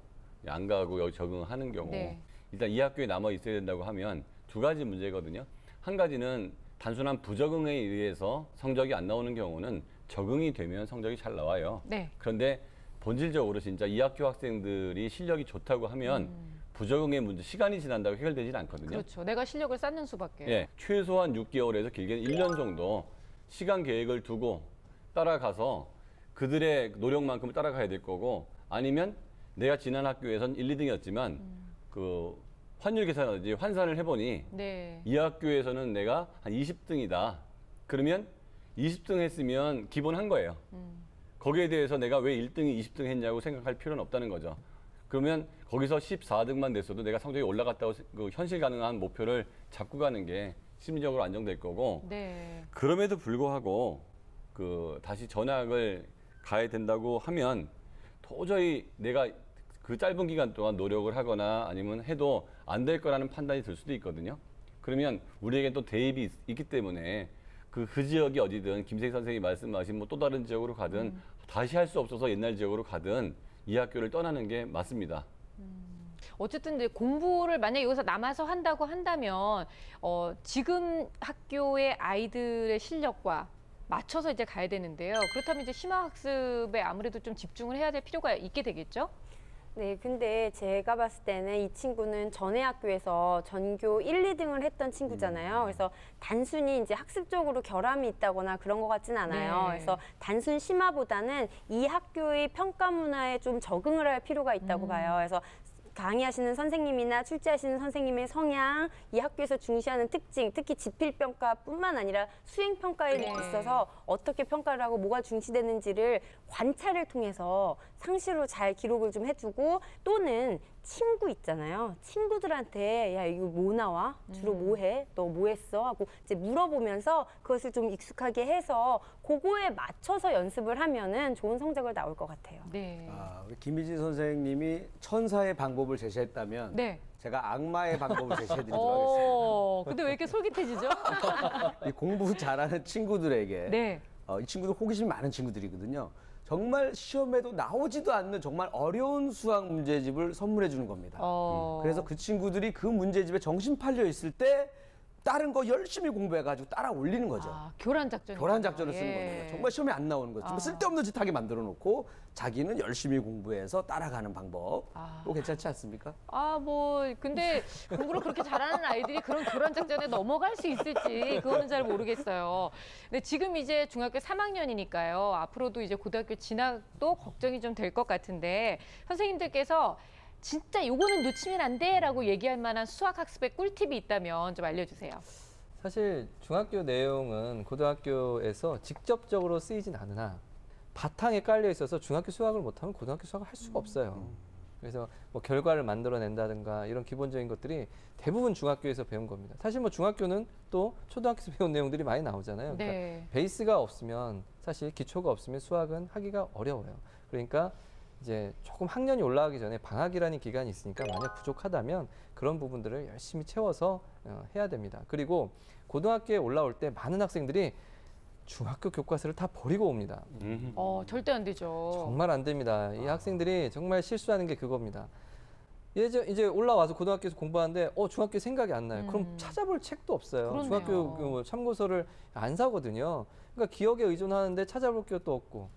안 가고 여기 적응하는 경우. 네. 일단 이 학교에 남아 있어야 된다고 하면 두 가지 문제거든요. 한 가지는 단순한 부적응에 의해서 성적이 안 나오는 경우는 적응이 되면 성적이 잘 나와요. 네. 그런데 본질적으로 진짜 이 학교 학생들이 실력이 좋다고 하면 부적응의 문제, 시간이 지난다고 해결되지는 않거든요. 그렇죠. 내가 실력을 쌓는 수밖에. 예, 최소한 6개월에서 길게는 1년 정도 시간 계획을 두고 따라가서 그들의 노력만큼을 따라가야 될 거고, 아니면 내가 지난 학교에선 1, 2등이었지만 그 환율 계산하듯이 환산을 해보니 네. 이 학교에서는 내가 한 20등이다. 그러면 20등 했으면 기본 한 거예요. 거기에 대해서 내가 왜 1등이 20등 했냐고 생각할 필요는 없다는 거죠. 그러면 거기서 14등만 됐어도 내가 성적이 올라갔다고 그 현실 가능한 목표를 잡고 가는 게 심리적으로 안정될 거고 네. 그럼에도 불구하고 그 다시 전학을 가야 된다고 하면 도저히 내가 그 짧은 기간 동안 노력을 하거나 아니면 해도 안 될 거라는 판단이 들 수도 있거든요. 그러면 우리에게 또 대입이 있기 때문에 그 지역이 어디든 김세희 선생님이 말씀하신 뭐 또 다른 지역으로 가든 다시 할 수 없어서 옛날 지역으로 가든 이 학교를 떠나는 게 맞습니다. 어쨌든 이제 공부를 만약에 여기서 남아서 한다고 한다면 지금 학교의 아이들의 실력과 맞춰서 이제 가야 되는데요. 그렇다면 이제 심화학습에 아무래도 좀 집중을 해야 될 필요가 있게 되겠죠? 네, 근데 제가 봤을 때는 이 친구는 전에 학교에서 전교 1, 2등을 했던 친구잖아요. 그래서 단순히 이제 학습적으로 결함이 있다거나 그런 것 같진 않아요. 네. 그래서 단순 심화보다는 이 학교의 평가 문화에 좀 적응을 할 필요가 있다고 봐요. 그래서 강의하시는 선생님이나 출제하시는 선생님의 성향, 이 학교에서 중시하는 특징, 특히 지필평가뿐만 아니라 수행평가에 네. 있어서 어떻게 평가를 하고 뭐가 중시되는지를 관찰을 통해서 상시로 잘 기록을 좀 해두고 또는 친구 있잖아요. 친구들한테 야 이거 뭐 나와? 주로 뭐 해? 너 뭐 했어? 하고 이제 물어보면서 그것을 좀 익숙하게 해서 그거에 맞춰서 연습을 하면은 좋은 성적을 나올 것 같아요. 네. 우리 김희진 선생님이 천사의 방법을 제시했다면 네. 제가 악마의 방법을 제시해드리도록 하겠습니다. 근데 왜 이렇게 솔깃해지죠? 이 공부 잘하는 친구들에게 네. 이 친구들 호기심이 많은 친구들이거든요. 정말 시험에도 나오지도 않는 정말 어려운 수학 문제집을 선물해 주는 겁니다. 그래서 그 친구들이 그 문제집에 정신 팔려 있을 때 다른 거 열심히 공부해가지고 따라 올리는 거죠. 교란 작전. 교란 작전을 쓰는 겁니다. 정말 시험에 안 나오는 거죠. 정말 쓸데없는 짓 하게 만들어 놓고 자기는 열심히 공부해서 따라가는 방법. 또 괜찮지 않습니까? 근데 공부를 그렇게 잘하는 아이들이 그런 교란 작전에 넘어갈 수 있을지 그거는 잘 모르겠어요. 근데 지금 이제 중학교 3학년이니까요. 앞으로도 이제 고등학교 진학도 걱정이 좀 될 것 같은데 선생님들께서 진짜 요거는 놓치면 안 돼라고 얘기할 만한 수학 학습의 꿀팁이 있다면 좀 알려주세요. 사실 중학교 내용은 고등학교에서 직접적으로 쓰이진 않으나 바탕에 깔려 있어서 중학교 수학을 못하면 고등학교 수학을 할 수가 없어요. 그래서 뭐 결과를 만들어낸다든가 이런 기본적인 것들이 대부분 중학교에서 배운 겁니다. 사실 뭐 중학교는 또 초등학교에서 배운 내용들이 많이 나오잖아요. 그러니까 네. 베이스가 없으면 사실 기초가 없으면 수학은 하기가 어려워요. 그러니까 이제 조금 학년이 올라가기 전에 방학이라는 기간이 있으니까 만약 부족하다면 그런 부분들을 열심히 채워서 해야 됩니다. 그리고 고등학교에 올라올 때 많은 학생들이 중학교 교과서를 다 버리고 옵니다. 절대 안 되죠. 정말 안 됩니다. 이 학생들이 정말 실수하는 게 그겁니다. 이제 올라와서 고등학교에서 공부하는데 중학교 생각이 안 나요. 그럼 찾아볼 책도 없어요. 그렇네요. 중학교 그 참고서를 안 사거든요. 그러니까 기억에 의존하는데 찾아볼 것도 없고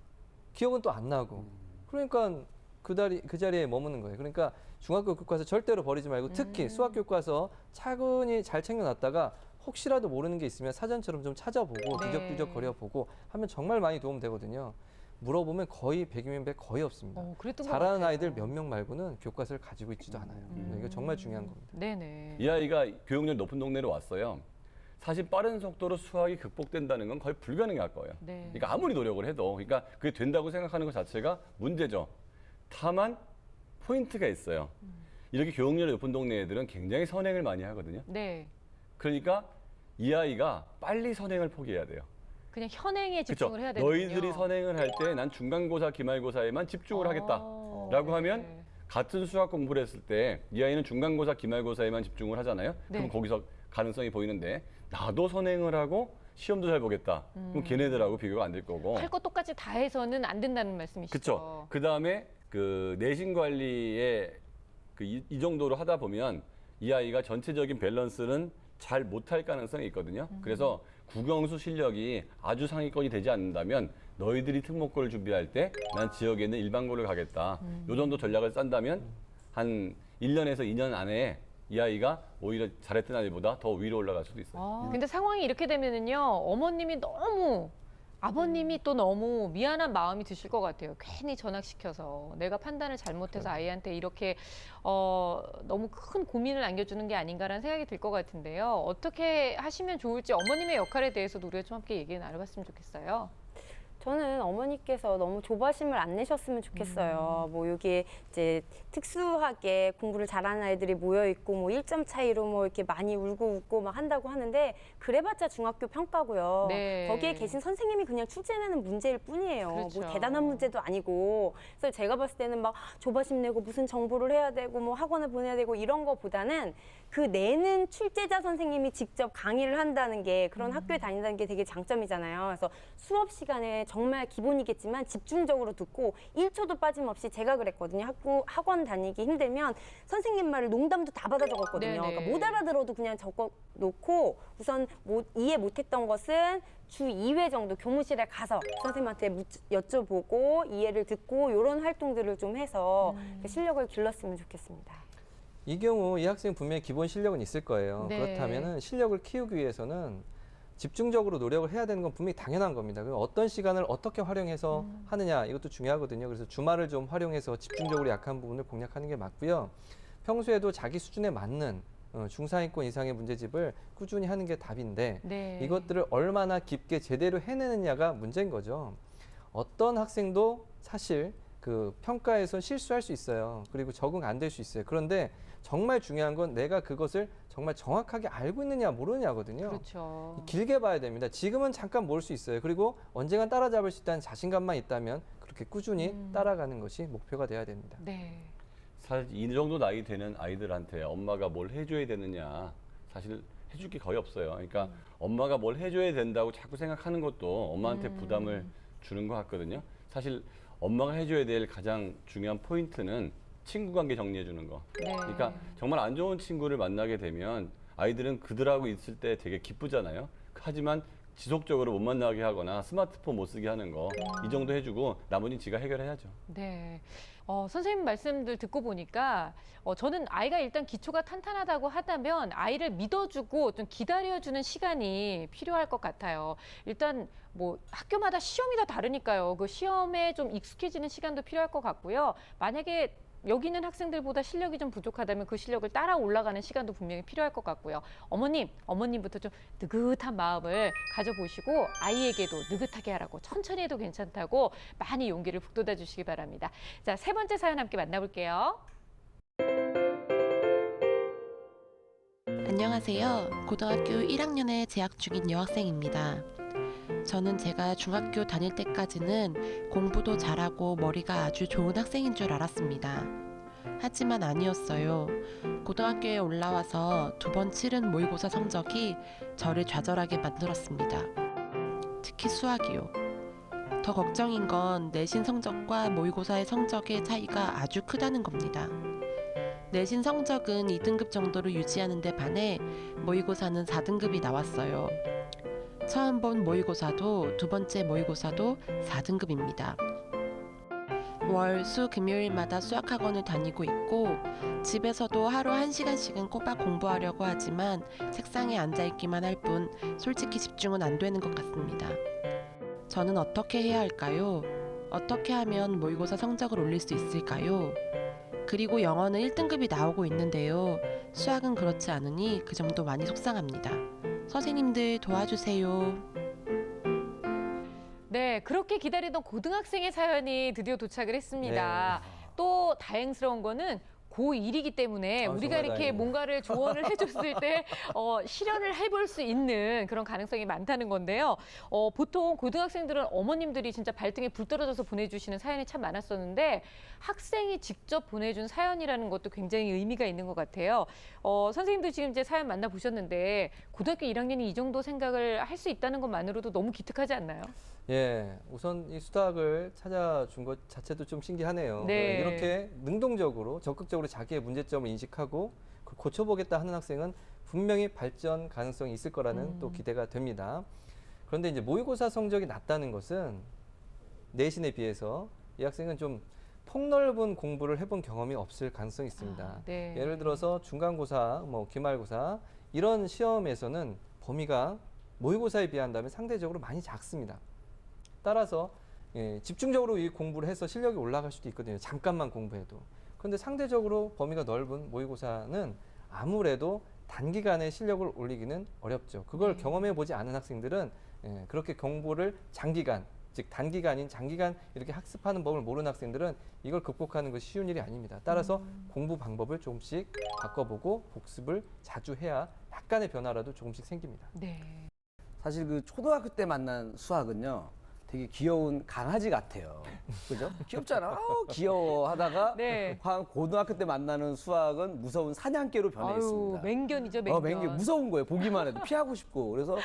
기억은 또 안 나고 그러니까 그 자리에 머무는 거예요. 그러니까 중학교 교과서 절대로 버리지 말고 특히 수학 교과서 차근히 잘 챙겨놨다가 혹시라도 모르는 게 있으면 사전처럼 좀 찾아보고 네. 뒤적뒤적 거려보고 하면 정말 많이 도움 되거든요. 물어보면 거의 100이면 100 거의 없습니다. 그랬던 것 잘하는 같아요. 아이들 몇 명 말고는 교과서를 가지고 있지도 않아요. 이거 정말 중요한 겁니다. 네네. 이 아이가 교육열 높은 동네로 왔어요. 사실 빠른 속도로 수학이 극복된다는 건 거의 불가능에 가까워요. 네. 그러니까 아무리 노력을 해도 그러니까 그게 된다고 생각하는 것 자체가 문제죠. 다만 포인트가 있어요. 이렇게 교육열이 높은 동네 애들은 굉장히 선행을 많이 하거든요. 네. 그러니까 이 아이가 빨리 선행을 포기해야 돼요. 그냥 현행에 그렇죠. 집중을 해야 되는군요. 너희들이 선행을 할 때 난 중간고사, 기말고사에만 집중을 하겠다라고 하면 네. 같은 수학 공부를 했을 때 이 아이는 중간고사, 기말고사에만 집중을 하잖아요. 네. 그럼 거기서 가능성이 보이는데 나도 선행을 하고 시험도 잘 보겠다. 그럼 걔네들하고 비교가 안 될 거고. 할 거 똑같이 다 해서는 안 된다는 말씀이시죠? 그렇죠. 그 다음에 그 내신 관리에 이 정도로 하다 보면 이 아이가 전체적인 밸런스는 잘 못할 가능성이 있거든요. 그래서 국영수 실력이 아주 상위권이 되지 않는다면 너희들이 특목고를 준비할 때 난 지역에 있는 일반고를 가겠다. 요 정도 전략을 짠다면 한 1년에서 2년 안에 이 아이가 오히려 잘했던 아이보다 더 위로 올라갈 수도 있어요. 근데 상황이 이렇게 되면은요, 어머님이 너무 아버님이 또 너무 미안한 마음이 드실 것 같아요. 괜히 전학시켜서 내가 판단을 잘못해서 아이한테 이렇게 너무 큰 고민을 안겨주는 게 아닌가라는 생각이 들 것 같은데요. 어떻게 하시면 좋을지 어머님의 역할에 대해서도 우리가 좀 함께 얘기 나눠봤으면 좋겠어요. 저는 어머니께서 너무 조바심을 안 내셨으면 좋겠어요. 뭐 여기에 이제 특수하게 공부를 잘하는 아이들이 모여 있고 뭐 1점 차이로 뭐 이렇게 많이 울고 웃고 막 한다고 하는데 그래봤자 중학교 평가고요. 네. 거기에 계신 선생님이 그냥 출제내는 문제일 뿐이에요. 그렇죠. 뭐 대단한 문제도 아니고. 그래서 제가 봤을 때는 막 조바심 내고 무슨 정보를 해야 되고 뭐 학원을 보내야 되고 이런 거보다는 그 내는 출제자 선생님이 직접 강의를 한다는 게 그런 학교에 다닌다는 게 되게 장점이잖아요. 그래서 수업 시간에 정말 기본이겠지만 집중적으로 듣고 1초도 빠짐없이 제가 그랬거든요. 학원 다니기 힘들면 선생님 말을 농담도 다 받아 적었거든요. 네네. 그러니까 못 알아들어도 그냥 적어 놓고 우선 이해 못했던 것은 주 2회 정도 교무실에 가서 선생님한테 여쭤보고 이해를 듣고 이런 활동들을 좀 해서 실력을 길렀으면 좋겠습니다. 이 경우 이 학생 분명히 기본 실력은 있을 거예요. 네. 그렇다면은 실력을 키우기 위해서는 집중적으로 노력을 해야 되는 건 분명히 당연한 겁니다. 그럼 어떤 시간을 어떻게 활용해서 하느냐 이것도 중요하거든요. 그래서 주말을 좀 활용해서 집중적으로 약한 부분을 공략하는 게 맞고요. 평소에도 자기 수준에 맞는 중상위권 이상의 문제집을 꾸준히 하는 게 답인데 네. 이것들을 얼마나 깊게 제대로 해내느냐가 문제인 거죠. 어떤 학생도 사실 그 평가에서 실수할 수 있어요. 그리고 적응 안 될 수 있어요. 그런데 정말 중요한 건 내가 그것을 정말 정확하게 알고 있느냐 모르느냐거든요. 그렇죠. 길게 봐야 됩니다. 지금은 잠깐 모를 수 있어요. 그리고 언젠간 따라잡을 수 있다는 자신감만 있다면 그렇게 꾸준히 따라가는 것이 목표가 돼야 됩니다. 네. 사실 이 정도 나이 되는 아이들한테 엄마가 뭘 해줘야 되느냐 사실 해줄 게 거의 없어요. 그러니까 엄마가 뭘 해줘야 된다고 자꾸 생각하는 것도 엄마한테 부담을 주는 것 같거든요. 사실 엄마가 해줘야 될 가장 중요한 포인트는 친구 관계 정리해 주는 거. 네. 그러니까 정말 안 좋은 친구를 만나게 되면 아이들은 그들하고 있을 때 되게 기쁘잖아요. 하지만 지속적으로 못 만나게 하거나 스마트폰 못 쓰게 하는 거 이 정도 해주고 나머지는 지가 해결해야죠. 네. 선생님 말씀들 듣고 보니까 저는 아이가 일단 기초가 탄탄하다고 하다면 아이를 믿어주고 좀 기다려주는 시간이 필요할 것 같아요. 일단 뭐 학교마다 시험이 다 다르니까요. 그 시험에 좀 익숙해지는 시간도 필요할 것 같고요. 만약에 여기 있는 학생들보다 실력이 좀 부족하다면 그 실력을 따라 올라가는 시간도 분명히 필요할 것 같고요. 어머님부터 좀 느긋한 마음을 가져보시고 아이에게도 느긋하게 하라고 천천히 해도 괜찮다고 많이 용기를 북돋아 주시기 바랍니다. 자, 세 번째 사연 함께 만나볼게요. 안녕하세요. 고등학교 1학년에 재학 중인 여학생입니다. 저는 제가 중학교 다닐 때까지는 공부도 잘하고 머리가 아주 좋은 학생인 줄 알았습니다. 하지만 아니었어요. 고등학교에 올라와서 2번 치른 모의고사 성적이 저를 좌절하게 만들었습니다. 특히 수학이요. 더 걱정인 건 내신 성적과 모의고사의 성적의 차이가 아주 크다는 겁니다. 내신 성적은 2등급 정도로 유지하는 데 반해 모의고사는 4등급이 나왔어요. 처음 본 모의고사도 2번째 모의고사도 4등급입니다. 월, 수, 금요일마다 수학학원을 다니고 있고 집에서도 하루 1시간씩은 꼬박 공부하려고 하지만 책상에 앉아있기만 할 뿐 솔직히 집중은 안 되는 것 같습니다. 저는 어떻게 해야 할까요? 어떻게 하면 모의고사 성적을 올릴 수 있을까요? 그리고 영어는 1등급이 나오고 있는데요. 수학은 그렇지 않으니 그 점도 많이 속상합니다. 선생님들 도와주세요. 네, 그렇게 기다리던 고등학생의 사연이 드디어 도착을 했습니다. 또 다행스러운 거는 고1이기 때문에 우리가 정말 이렇게 다행이네요. 뭔가를 조언을 해줬을 때 실현을 해볼 수 있는 그런 가능성이 많다는 건데요. 보통 고등학생들은 어머님들이 진짜 발등에 불 떨어져서 보내주시는 사연이 참 많았었는데 학생이 직접 보내준 사연이라는 것도 굉장히 의미가 있는 것 같아요. 선생님도 지금 이제 사연 만나보셨는데 고등학교 1학년이 이 정도 생각을 할 수 있다는 것만으로도 너무 기특하지 않나요? 예, 우선 이 수학을 찾아준 것 자체도 좀 신기하네요. 네. 이렇게 능동적으로 적극적으로 자기의 문제점을 인식하고 그걸 고쳐보겠다 하는 학생은 분명히 발전 가능성이 있을 거라는 또 기대가 됩니다. 그런데 이제 모의고사 성적이 낮다는 것은 내신에 비해서 이 학생은 좀 폭넓은 공부를 해본 경험이 없을 가능성이 있습니다. 네. 예를 들어서 중간고사, 뭐 기말고사 이런 시험에서는 범위가 모의고사에 비한다면 상대적으로 많이 작습니다. 따라서 집중적으로 이 공부를 해서 실력이 올라갈 수도 있거든요. 잠깐만 공부해도. 그런데 상대적으로 범위가 넓은 모의고사는 아무래도 단기간에 실력을 올리기는 어렵죠. 그걸 경험해 보지 않은 학생들은 그렇게 공부를 장기간, 즉 단기간인 장기간 이렇게 학습하는 법을 모르는 학생들은 이걸 극복하는 것이 쉬운 일이 아닙니다. 따라서 공부 방법을 조금씩 바꿔보고 복습을 자주 해야 약간의 변화라도 조금씩 생깁니다. 네. 사실 그 초등학교 때 만난 수학은요. 되게 귀여운 강아지 같아요. 그죠? 귀엽잖아. 귀여워 하다가 네. 한 고등학교 때 만나는 수학은 무서운 사냥개로 변해 아유, 있습니다. 맹견이죠, 맹견. 맹견 무서운 거예요. 보기만 해도 피하고 싶고. 그래서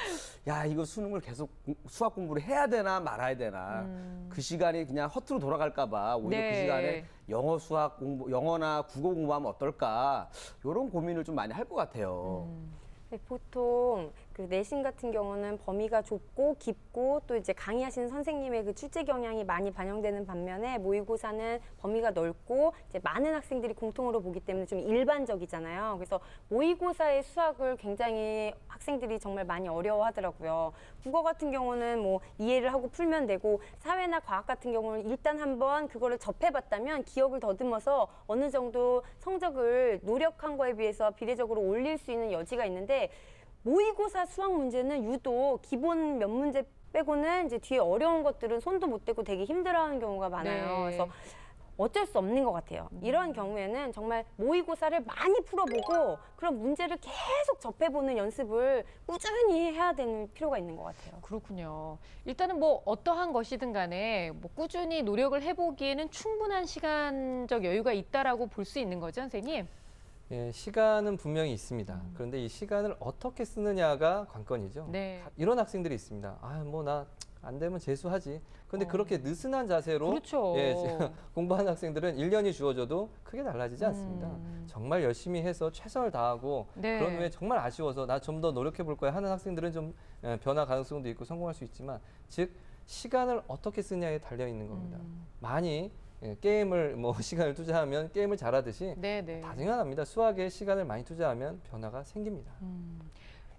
야, 이거 수능을 계속 수학 공부를 해야 되나 말아야 되나. 그 시간이 그냥 허투루 돌아갈까 봐 오히려 네. 그 시간에 영어 수학 공부, 영어나 국어 공부하면 어떨까. 이런 고민을 좀 많이 할 것 같아요. 네, 보통 그 내신 같은 경우는 범위가 좁고 깊고 또 이제 강의하시는 선생님의 그 출제 경향이 많이 반영되는 반면에 모의고사는 범위가 넓고 이제 많은 학생들이 공통으로 보기 때문에 좀 일반적이잖아요. 그래서 모의고사의 수학을 굉장히 학생들이 정말 많이 어려워하더라고요. 국어 같은 경우는 뭐 이해를 하고 풀면 되고 사회나 과학 같은 경우는 일단 한번 그거를 접해봤다면 기억을 더듬어서 어느 정도 성적을 노력한 거에 비해서 비례적으로 올릴 수 있는 여지가 있는데 모의고사 수학 문제는 유독 기본 몇 문제 빼고는 이제 뒤에 어려운 것들은 손도 못 대고 되게 힘들어하는 경우가 많아요. 네. 그래서 어쩔 수 없는 것 같아요. 이런 경우에는 정말 모의고사를 많이 풀어보고 그런 문제를 계속 접해보는 연습을 꾸준히 해야 되는 필요가 있는 것 같아요. 그렇군요. 일단은 뭐 어떠한 것이든 간에 뭐 꾸준히 노력을 해보기에는 충분한 시간적 여유가 있다라고 볼 수 있는 거죠, 선생님? 시간은 분명히 있습니다. 그런데 이 시간을 어떻게 쓰느냐가 관건이죠. 네. 이런 학생들이 있습니다. 아, 뭐 나 안 되면 재수하지. 그런데 그렇게 느슨한 자세로 그렇죠. 공부하는 학생들은 1년이 주어져도 크게 달라지지 않습니다. 정말 열심히 해서 최선을 다하고 네. 그런 후에 정말 아쉬워서 나 좀 더 노력해 볼 거야 하는 학생들은 좀 변화 가능성도 있고 성공할 수 있지만 즉 시간을 어떻게 쓰냐에 달려 있는 겁니다. 많이 게임을 뭐 시간을 투자하면 게임을 잘하듯이 네네. 당연합니다. 수학에 시간을 많이 투자하면 변화가 생깁니다.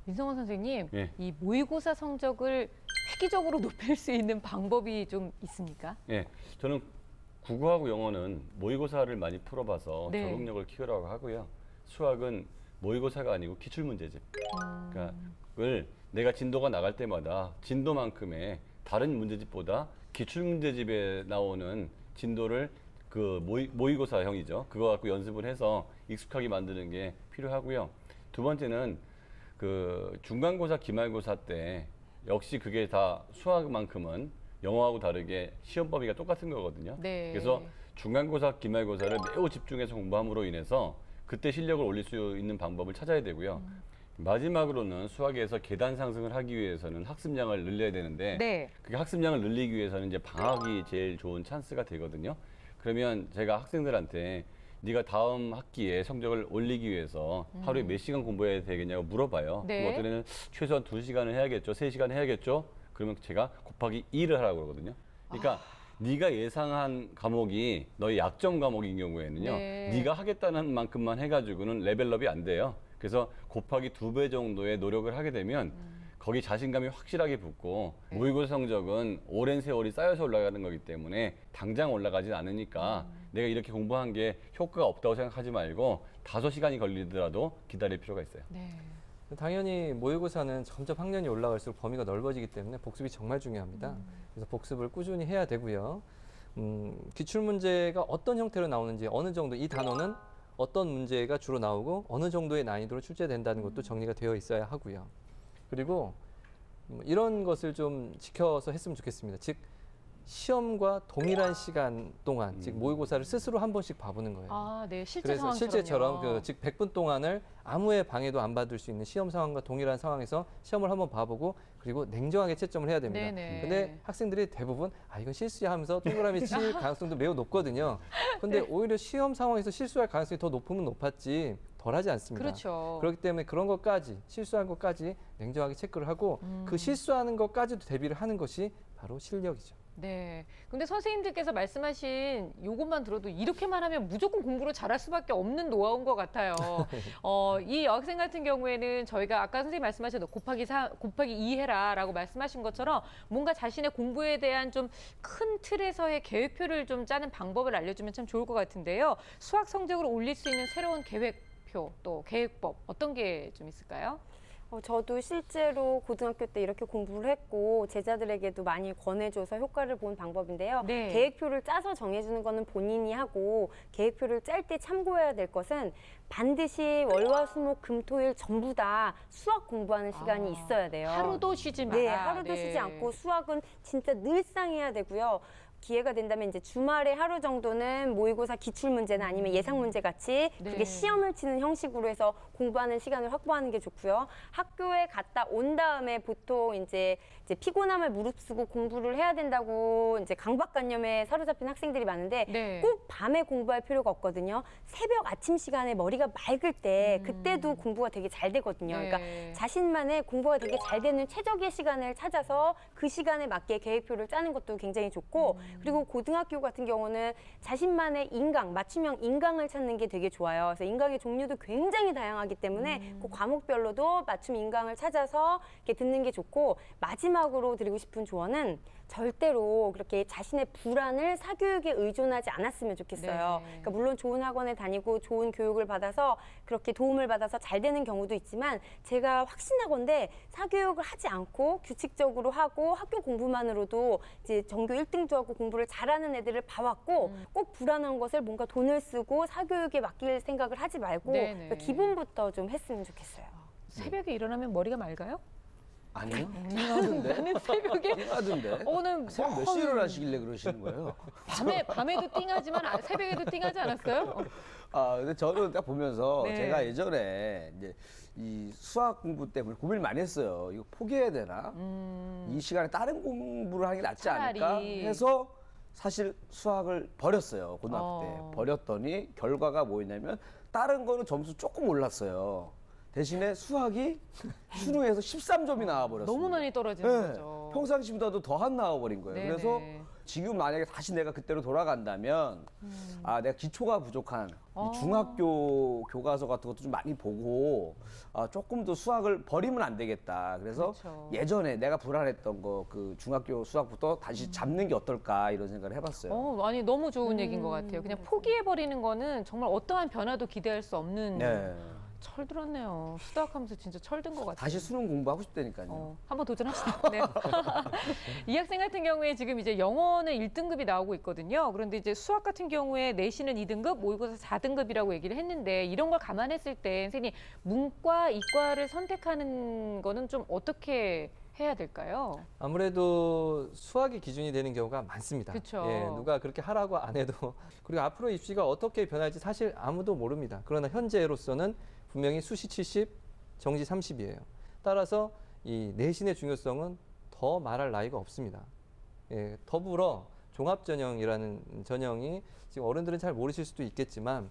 민성원 선생님, 예. 이 모의고사 성적을 획기적으로 높일 수 있는 방법이 좀 있습니까? 예, 저는 국어하고 영어는 모의고사를 많이 풀어봐서 네. 적응력을 키우라고 하고요. 수학은 모의고사가 아니고 기출문제집. 그러니까 그걸 내가 진도가 나갈 때마다 진도만큼의 다른 문제집보다 기출문제집에 나오는 진도를 그 모의고사형이죠. 그거 갖고 연습을 해서 익숙하게 만드는 게 필요하고요. 두 번째는 그 중간고사, 기말고사 때 역시 그게 다 수학만큼은 영어하고 다르게 시험 범위가 똑같은 거거든요. 네. 그래서 중간고사, 기말고사를 매우 집중해서 공부함으로 인해서 그때 실력을 올릴 수 있는 방법을 찾아야 되고요. 마지막으로는 수학에서 계단 상승을 하기 위해서는 학습량을 늘려야 되는데 네. 그 학습량을 늘리기 위해서는 이제 방학이 제일 좋은 찬스가 되거든요. 그러면 제가 학생들한테 네가 다음 학기에 성적을 올리기 위해서 하루에 몇 시간 공부해야 되겠냐고 물어봐요. 네. 그럼 어떤 애는 최소한 2시간을 해야겠죠. 3시간 해야겠죠. 그러면 제가 곱하기 2를 하라고 그러거든요. 그러니까 네가 예상한 과목이 너의 약점 과목인 경우에는요. 네. 네가 하겠다는 만큼만 해가지고는 레벨업이 안 돼요. 그래서 곱하기 2배 정도의 노력을 하게 되면 거기 자신감이 확실하게 붙고 모의고사 성적은 오랜 세월이 쌓여서 올라가는 거기 때문에 당장 올라가진 않으니까 내가 이렇게 공부한 게 효과가 없다고 생각하지 말고 5시간이 걸리더라도 기다릴 필요가 있어요. 네. 당연히 모의고사는 점점 학년이 올라갈수록 범위가 넓어지기 때문에 복습이 정말 중요합니다. 그래서 복습을 꾸준히 해야 되고요. 기출문제가 어떤 형태로 나오는지 어느 정도 이 단어는 어떤 문제가 주로 나오고 어느 정도의 난이도로 출제된다는 것도 정리가 되어 있어야 하고요. 그리고 이런 것을 좀 지켜서 했으면 좋겠습니다. 즉 시험과 동일한 시간 동안, 즉 모의고사를 스스로 한 번씩 봐보는 거예요. 아, 네. 실제 그래서 상황처럼요. 실제처럼 즉 100분 동안을 아무의 방해도 안 받을 수 있는 시험 상황과 동일한 상황에서 시험을 한번 봐보고 그리고 냉정하게 채점을 해야 됩니다. 네네. 근데 학생들이 대부분 이건 실수야 하면서 동그라미 칠 가능성도 매우 높거든요. 근데 오히려 시험 상황에서 실수할 가능성이 더 높으면 높았지 덜하지 않습니다. 그렇죠. 그렇기 때문에 그런 것까지 실수한 것까지 냉정하게 체크를 하고 그 실수하는 것까지도 대비를 하는 것이 바로 실력이죠. 네. 근데 선생님들께서 말씀하신 요것만 들어도 이렇게만 하면 무조건 공부를 잘할 수밖에 없는 노하우인 것 같아요. 이 여학생 같은 경우에는 저희가 아까 선생님 말씀하신 곱하기 2 해라라고 말씀하신 것처럼 뭔가 자신의 공부에 대한 좀 큰 틀에서의 계획표를 좀 짜는 방법을 알려주면 참 좋을 것 같은데요. 수학 성적을 올릴 수 있는 새로운 계획표 또 계획법 어떤 게 좀 있을까요? 저도 실제로 고등학교 때 이렇게 공부를 했고 제자들에게도 많이 권해줘서 효과를 본 방법인데요. 네. 계획표를 짜서 정해주는 거는 본인이 하고 계획표를 짤 때 참고해야 될 것은 반드시 월화수목금토일 전부 다 수학 공부하는 시간이 있어야 돼요. 하루도 쉬지 마라. 네, 하루도 쉬지 않고 수학은 진짜 늘상 해야 되고요. 기회가 된다면 이제 주말에 하루 정도는 모의고사 기출문제나 아니면 예상문제 같이 그게 네. 시험을 치는 형식으로 해서 공부하는 시간을 확보하는 게 좋고요. 학교에 갔다 온 다음에 보통 이제 피곤함을 무릅쓰고 공부를 해야 된다고 이제 강박관념에 사로잡힌 학생들이 많은데 네. 꼭 밤에 공부할 필요가 없거든요. 새벽 아침 시간에 머리가 맑을 때 그때도 공부가 되게 잘 되거든요. 네. 그러니까 자신만의 공부가 되게 잘 되는 최적의 시간을 찾아서 그 시간에 맞게 계획표를 짜는 것도 굉장히 좋고 그리고 고등학교 같은 경우는 자신만의 인강, 맞춤형 인강을 찾는 게 되게 좋아요. 그래서 인강의 종류도 굉장히 다양하기 때문에 그 과목별로도 맞춤 인강을 찾아서 이렇게 듣는 게 좋고 마지막으로 드리고 싶은 조언은 절대로 그렇게 자신의 불안을 사교육에 의존하지 않았으면 좋겠어요. 네. 그러니까 물론 좋은 학원에 다니고 좋은 교육을 받아서 그렇게 도움을 받아서 잘 되는 경우도 있지만 제가 확신하건대 사교육을 하지 않고 규칙적으로 하고 학교 공부만으로도 이제 전교 1등도 하고 공부를 잘하는 애들을 봐왔고 꼭 불안한 것을 뭔가 돈을 쓰고 사교육에 맡길 생각을 하지 말고 네네. 그러니까 기본부터 좀 했으면 좋겠어요. 새벽에 일어나면 머리가 맑아요? 아니요. 띵하던데. 나는 새벽에 띵하던데. 오늘 새벽 몇 시에 일어나시길래 그러시는 거예요? 밤에도 띵하지만 새벽에도 띵하지 않았어요? 근데 저는 딱 보면서 네. 제가 예전에 이제 이 수학 공부 때문에 고민을 많이 했어요. 이거 포기해야 되나? 이 시간에 다른 공부를 하는 게 낫지 차라리. 않을까 해서 사실 수학을 버렸어요. 고등학교 때. 버렸더니 결과가 뭐였냐면 다른 거는 점수 조금 올랐어요. 대신에 수학이 수능에서 13점이 나와버렸어요. 너무 많이 떨어지는 거죠. 평상시보다도 더한 나와버린 거예요. 네네. 그래서 지금 만약에 다시 내가 그때로 돌아간다면 내가 기초가 부족한 이 중학교 교과서 같은 것도 좀 많이 보고 조금 더 수학을 버리면 안 되겠다. 그래서 그렇죠. 예전에 내가 불안했던 거 그 중학교 수학부터 다시 잡는 게 어떨까 이런 생각을 해봤어요. 아니 너무 좋은 얘기인 것 같아요. 그냥 포기해버리는 거는 정말 어떠한 변화도 기대할 수 없는 네. 철들었네요. 수학하면서 진짜 철든 것 같아요. 다시 수능 공부하고 싶다니까요. 한번 도전합시다. 네. 이 학생 같은 경우에 지금 이제 영어는 1등급이 나오고 있거든요. 그런데 이제 수학 같은 경우에 내신은 2등급, 모의고사 4등급이라고 얘기를 했는데 이런 걸 감안했을 때 선생님 문과, 이과를 선택하는 거는 좀 어떻게 해야 될까요? 아무래도 수학이 기준이 되는 경우가 많습니다. 그쵸. 예, 누가 그렇게 하라고 안 해도 그리고 앞으로 입시가 어떻게 변할지 사실 아무도 모릅니다. 그러나 현재로서는 분명히 수시 70, 정시 30이에요. 따라서 이 내신의 중요성은 더 말할 나위가 없습니다. 예, 더불어 종합전형이라는 전형이 지금 어른들은 잘 모르실 수도 있겠지만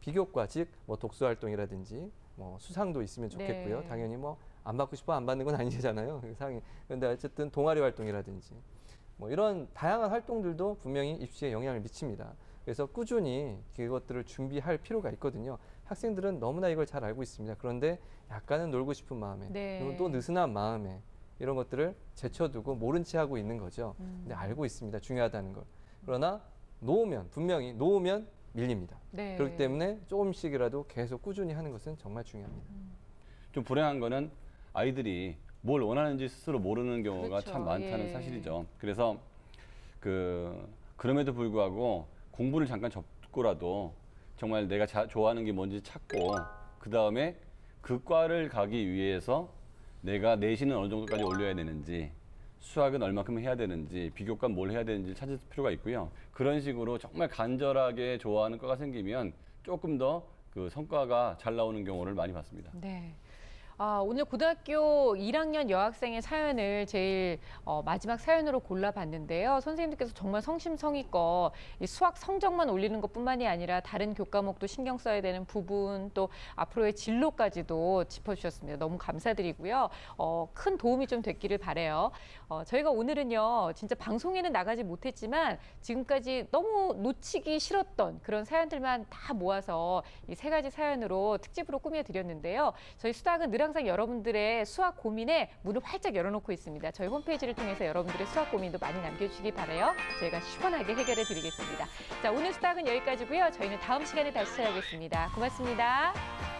비교과 즉 뭐 독서활동이라든지 뭐 수상도 있으면 좋겠고요. 네. 당연히 뭐 안 받고 싶어 안 받는 건 아니잖아요. 상이. 그런데 어쨌든 동아리 활동이라든지 뭐 이런 다양한 활동들도 분명히 입시에 영향을 미칩니다. 그래서 꾸준히 그것들을 준비할 필요가 있거든요. 학생들은 너무나 이걸 잘 알고 있습니다. 그런데 약간은 놀고 싶은 마음에 그리고 또 느슨한 마음에 이런 것들을 제쳐두고 모른 채 하고 있는 거죠. 근데 알고 있습니다. 중요하다는 걸. 그러나 분명히 놓으면 밀립니다. 네. 그렇기 때문에 조금씩이라도 계속 꾸준히 하는 것은 정말 중요합니다. 좀 불행한 거는 아이들이 뭘 원하는지 스스로 모르는 경우가 그렇죠. 참 많다는 예. 사실이죠. 그래서 그럼에도 불구하고 공부를 잠깐 접고라도 정말 내가 좋아하는 게 뭔지 찾고 그 다음에 그 과를 가기 위해서 내가 내신은 어느 정도까지 올려야 되는지 수학은 얼마큼 해야 되는지 비교과 뭘 해야 되는지 찾을 필요가 있고요. 그런 식으로 정말 간절하게 좋아하는 과가 생기면 조금 더 그 성과가 잘 나오는 경우를 많이 봤습니다. 네. 오늘 고등학교 1학년 여학생의 사연을 제일 마지막 사연으로 골라봤는데요. 선생님들께서 정말 성심성의껏 이 수학 성적만 올리는 것뿐만이 아니라 다른 교과목도 신경 써야 되는 부분, 또 앞으로의 진로까지도 짚어주셨습니다. 너무 감사드리고요. 큰 도움이 좀 됐기를 바라요. 저희가 오늘은요, 진짜 방송에는 나가지 못했지만 지금까지 너무 놓치기 싫었던 그런 사연들만 다 모아서 이 3가지 사연으로 특집으로 꾸며드렸는데요. 저희 수다학은 늘 항상 여러분들의 수학 고민에 문을 활짝 열어놓고 있습니다. 저희 홈페이지를 통해서 여러분들의 수학 고민도 많이 남겨주시기 바라요. 저희가 시원하게 해결해 드리겠습니다. 자, 오늘 수다학은 여기까지고요. 저희는 다음 시간에 다시 찾아오겠습니다. 고맙습니다.